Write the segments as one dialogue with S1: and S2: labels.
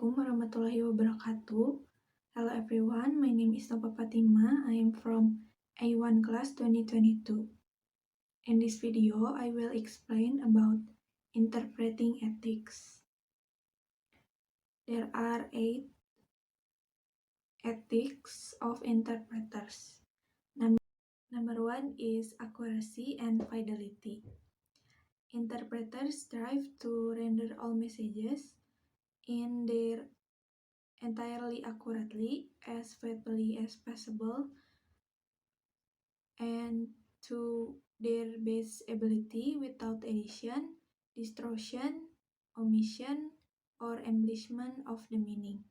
S1: Assalamualaikum warahmatullahi wabarakatuh. Hello everyone, my name is Nova Fatima. I am from A1 class 2022. In this video, I will explain about interpreting ethics. There are 8 ethics of interpreters. Number 1 is accuracy and fidelity. Interpreters strive to render all messages in their entirely accurately, as faithfully as possible, and to their best ability without addition, distortion, omission, or embellishment of the meaning.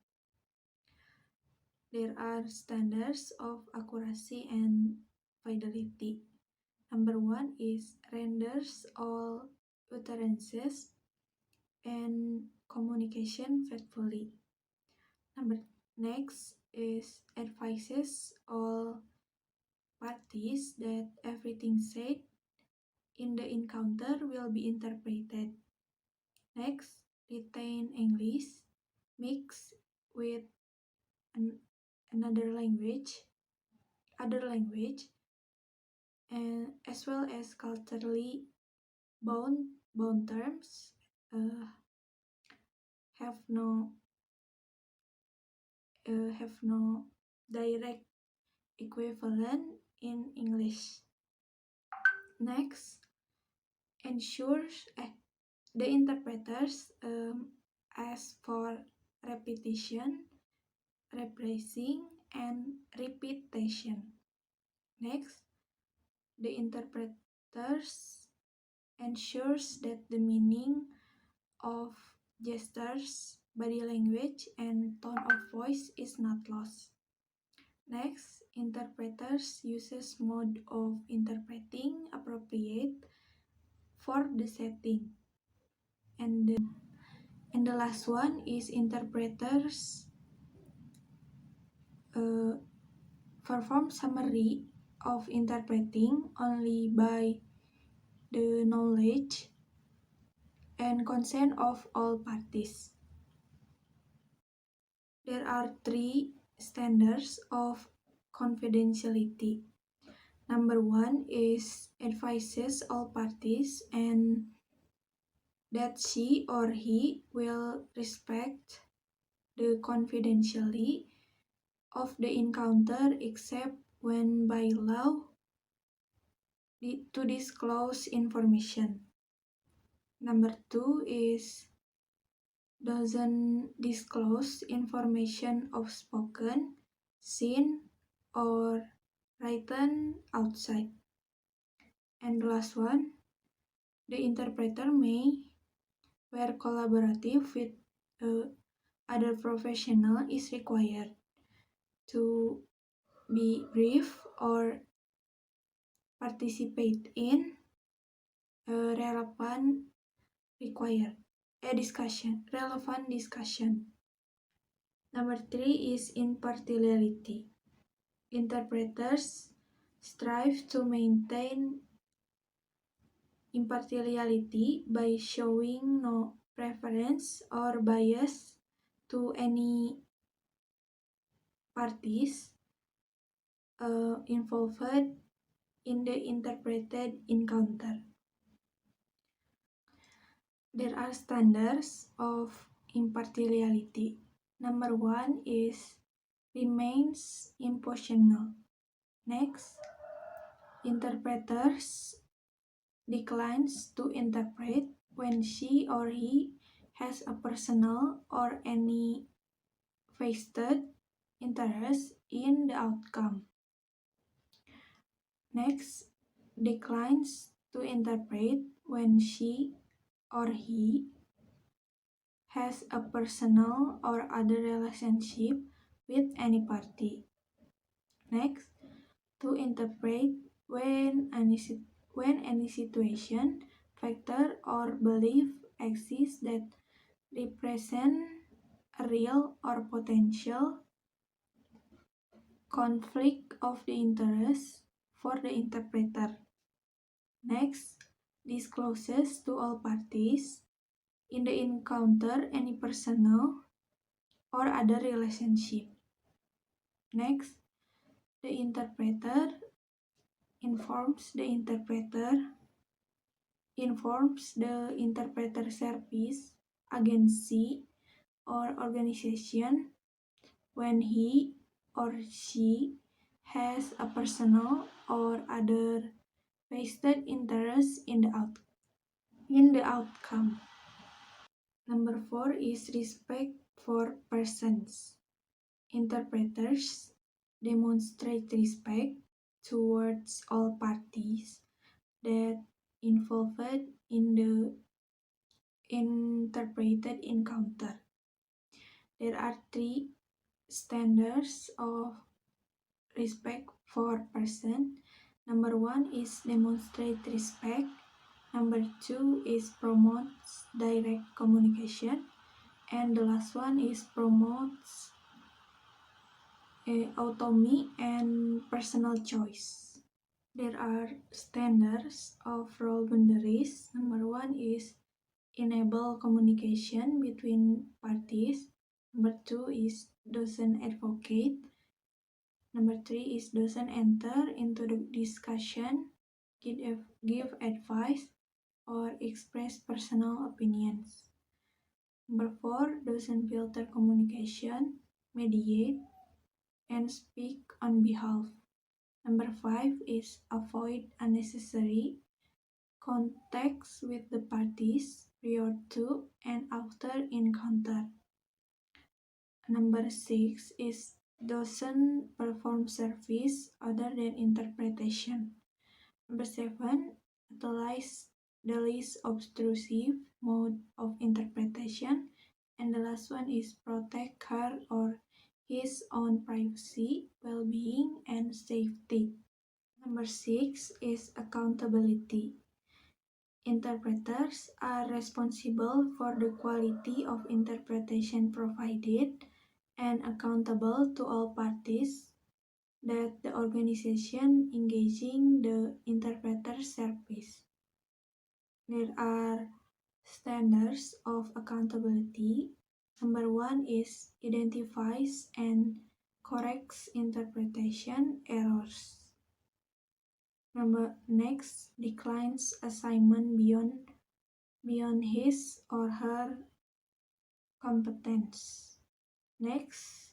S1: There are standards of accuracy and fidelity. Number 1 is renders all utterances and communication faithfully. Next is advises all parties that everything said in the encounter will be interpreted. Next, retain English mixed with other language, and as well as culturally bound terms have no direct equivalent in English. Next, ensures the interpreters ask for repetition, rephrasing, and repetition. Next, the interpreters ensures that the meaning of gestures, body language, and tone of voice is not lost. Next, interpreters uses mode of interpreting appropriate for the setting. And the last one is interpreters perform summary of interpreting only by the knowledge and consent of all parties. There are 3 standards of confidentiality. Number 1 is advises all parties and that she or he will respect the confidentiality of the encounter except when by law to disclose information. Number 2 is doesn't disclose information of spoken, seen, or written outside. And the last one, the interpreter may, where collaborative with other professional is required, to be brief or participate in relevant discussion. Number 3 is impartiality. Interpreters strive to maintain impartiality by showing no preference or bias to any parties involved in the interpreted encounter. There are standards of impartiality. Number 1 is remains impartial. Next, interpreters declines to interpret when she or he has a personal or any vested interest in the outcome. Next, declines to interpret when she or he has a personal or other relationship with any party. Next, to interpret when any situation, factor, or belief exists that represent a real or potential conflict of the interest for the interpreter. Next, discloses to all parties in the encounter any personal, or other relationship. Next, the interpreter informs the interpreter service, agency, or organization when he or she has a personal or other vested interest in the outcome. Number 4 is respect for persons. Interpreters demonstrate respect towards all parties that involved in the interpreted encounter. There are 3 standards of respect for person. Number 1 is demonstrate respect. Number 2 is promotes direct communication. And the last one is promotes autonomy and personal choice. There are standards of role boundaries. Number 1 is enable communication between parties. Number 2 is doesn't advocate. Number 3 is doesn't enter into the discussion, give advice, or express personal opinions. Number 4 doesn't filter communication, mediate, and speak on behalf. Number 5 is avoid unnecessary contacts with the parties prior to and after encounter. Number 6 is doesn't perform service other than interpretation. Number 7 utilize the least obtrusive mode of interpretation. And the last one is protect her or his own privacy, well-being, and safety. Number 6 is accountability. Interpreters are responsible for the quality of interpretation provided and accountable to all parties that the organization engaging the interpreter service. There are standards of accountability. Number 1 is identifies and corrects interpretation errors. Next, declines assignment beyond his or her competence. Next,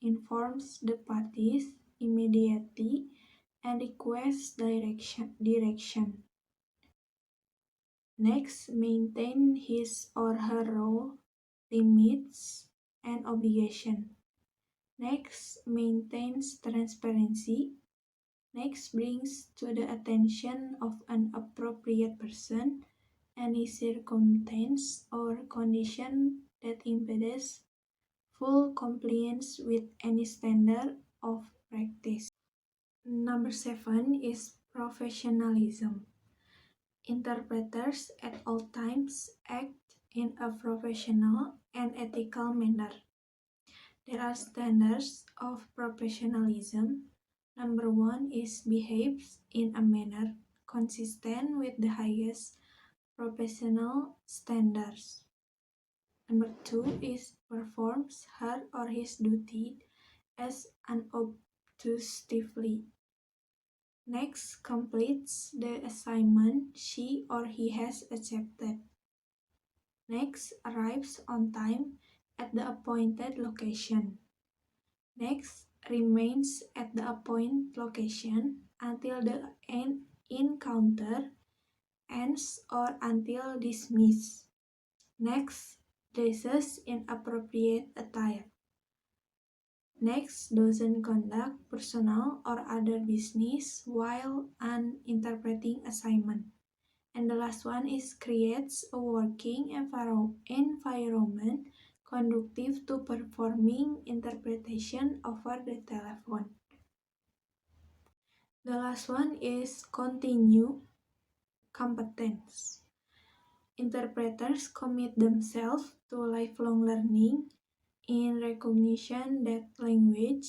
S1: informs the parties immediately and requests direction. Next, maintain his or her role, limits, and obligation. Next, maintains transparency. Next, brings to the attention of an appropriate person any circumstance or condition that impedes full compliance with any standard of practice. Number 7 is professionalism. Interpreters at all times act in a professional and ethical manner. There are standards of professionalism. Number 1 is behaves in a manner consistent with the highest professional standards. Number 2 is performs her or his duty as unobtrusively. Next, completes the assignment she or he has accepted. Next, arrives on time at the appointed location. Next, remains at the appointed location until the encounter ends or until dismissed. Next, dresses in appropriate attire. Next, doesn't conduct personal or other business while an interpreting assignment. And the last one is creates a working environment conducive to performing interpretation over the telephone. The last one is continue competence. Interpreters commit themselves to lifelong learning in recognition that language,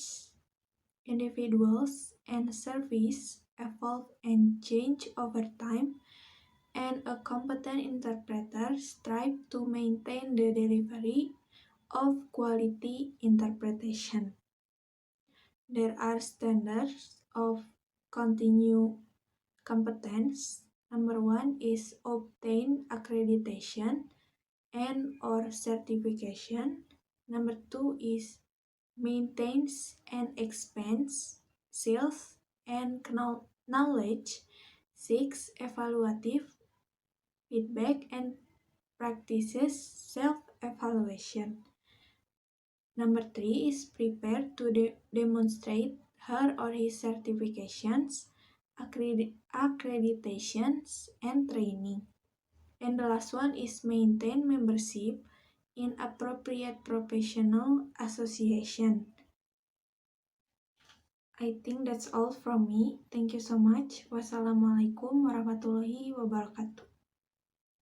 S1: individuals, and service evolve and change over time, and a competent interpreter strives to maintain the delivery of quality interpretation. There are standards of continued competence. Number one is obtain accreditation and or certification. Number two is maintains and expands skills and knowledge. Six, evaluative feedback and practices self-evaluation. Number three is prepared to demonstrate her or his certifications, accreditations, and training. And the last one is maintain membership in appropriate professional association. I think that's all from me. Thank you so much. Wassalamualaikum warahmatullahi wabarakatuh.